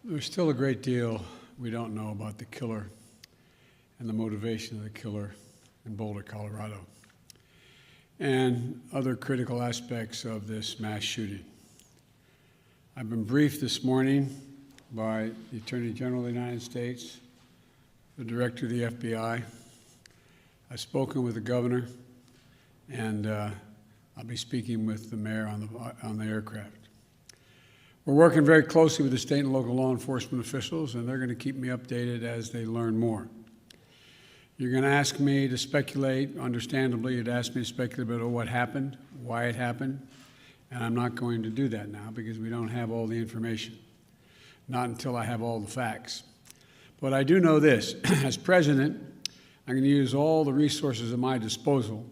There's still a great deal we don't know about the killer and the motivation of the killer in Boulder, Colorado, and other critical aspects of this mass shooting. I've been briefed this morning by the Attorney General of the United States, the Director of the FBI. I've spoken with the governor, and I'll be speaking with the mayor on the aircraft. We're working very closely with the state and local law enforcement officials, and they're going to keep me updated as they learn more. You're going to ask me to speculate. Understandably, you'd ask me to speculate about what happened, why it happened, and I'm not going to do that now because we don't have all the information, not until I have all the facts. But I do know this. As president, I'm going to use all the resources at my disposal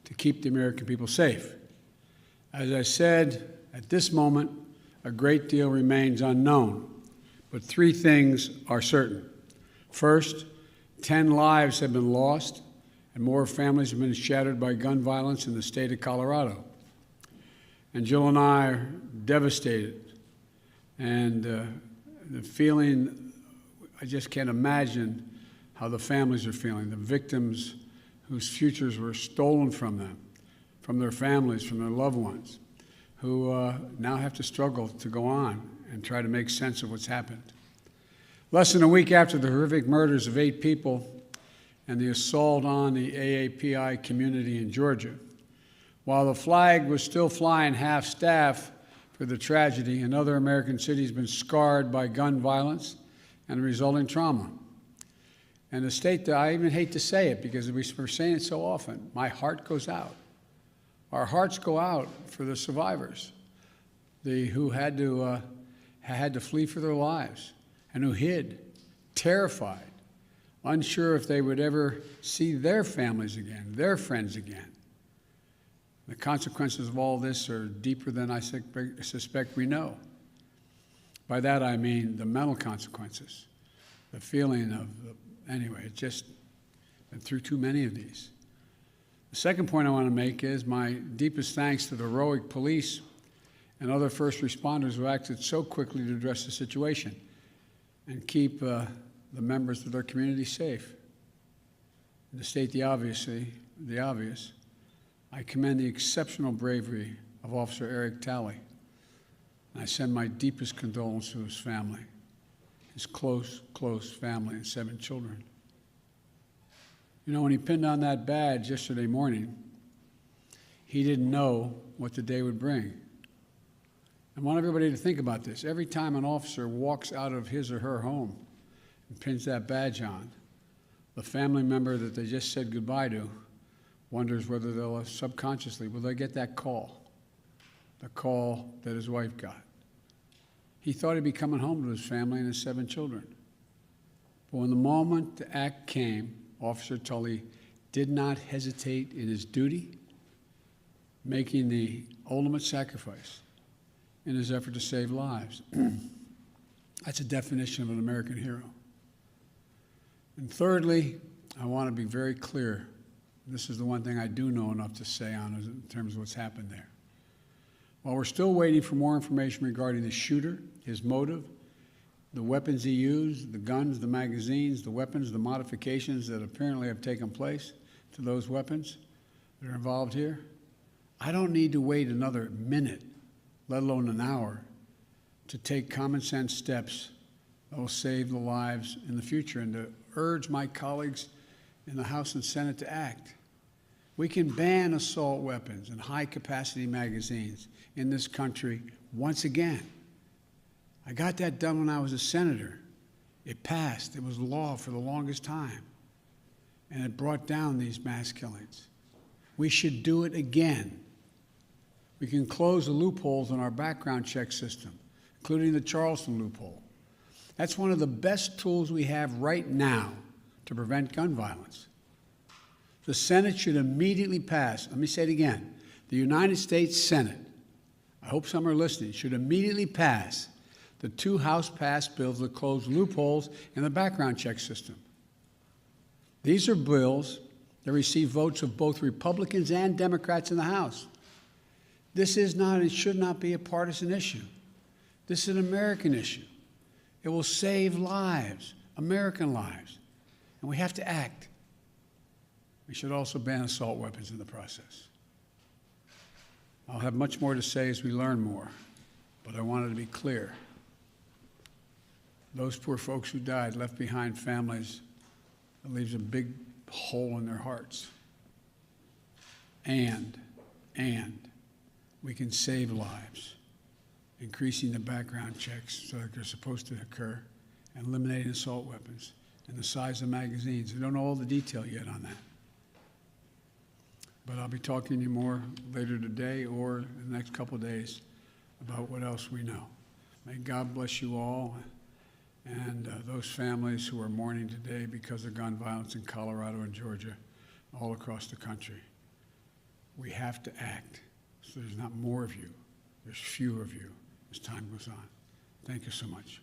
to keep the American people safe. As I said, at this moment, a great deal remains unknown, but three things are certain. First, 10 lives have been lost, and more families have been shattered by gun violence in the state of Colorado. And Jill and I are devastated, and the feeling, I just can't imagine how the families are feeling, the victims whose futures were stolen from them, from their families, from their loved ones, who now have to struggle to go on and try to make sense of what's happened. Less than a week after the horrific murders of 8 people and the assault on the AAPI community in Georgia, while the flag was still flying half-staff for the tragedy, another American city has been scarred by gun violence and the resulting trauma. And the state, that I even hate to say it because we're saying it so often, my heart goes out. Our hearts go out for the survivors, who had to flee for their lives and who hid, terrified, unsure if they would ever see their families again, their friends again. The consequences of all this are deeper than I suspect we know. By that I mean the mental consequences, the feeling of, anyway, it's just been through too many of these. The second point I want to make is my deepest thanks to the heroic police and other first responders who acted so quickly to address the situation and keep the members of their community safe. And to state the obvious, I commend the exceptional bravery of Officer Eric Talley. And I send my deepest condolences to his family, his close family and 7 children. You know, when he pinned on that badge yesterday morning, he didn't know what the day would bring. I want everybody to think about this. Every time an officer walks out of his or her home and pins that badge on, the family member that they just said goodbye to wonders whether they'll subconsciously, will they get that call, the call that his wife got. He thought he'd be coming home to his family and his 7 children. But when the moment to act came, Officer Tully did not hesitate in his duty, making the ultimate sacrifice in his effort to save lives. That's a definition of an American hero. And thirdly, I want to be very clear. This is the one thing I do know enough to say on in terms of what's happened there. While we're still waiting for more information regarding the shooter, his motive, the weapons he used, the guns, the magazines, the weapons, the modifications that apparently have taken place to those weapons that are involved here, I don't need to wait another minute, let alone an hour, to take common sense steps that will save the lives in the future and to urge my colleagues in the House and Senate to act. We can ban assault weapons and high-capacity magazines in this country once again. I got that done when I was a senator. It passed. It was law for the longest time. And it brought down these mass killings. We should do it again. We can close the loopholes in our background check system, including the Charleston loophole. That's one of the best tools we have right now to prevent gun violence. The Senate should immediately pass, let me say it again, the United States Senate, I hope some are listening, should immediately pass the 2 House-passed bills that close loopholes in the background check system. These are bills that receive votes of both Republicans and Democrats in the House. This is not and should not be a partisan issue. This is an American issue. It It will save lives, American lives, and we have to act. We should also ban assault weapons in the process. I'll have much more to say as we learn more, but I wanted to be clear. Those poor folks who died left behind families that leaves a big hole in their hearts. And we can save lives, increasing the background checks so that they're supposed to occur, and eliminating assault weapons, and the size of magazines. I don't know all the detail yet on that. But I'll be talking to you more later today or in the next couple of days about what else we know. May God bless you all and those families who are mourning today because of gun violence in Colorado and Georgia, all across the country. We have to act so there's not more of you, there's fewer of you as time goes on. Thank you so much.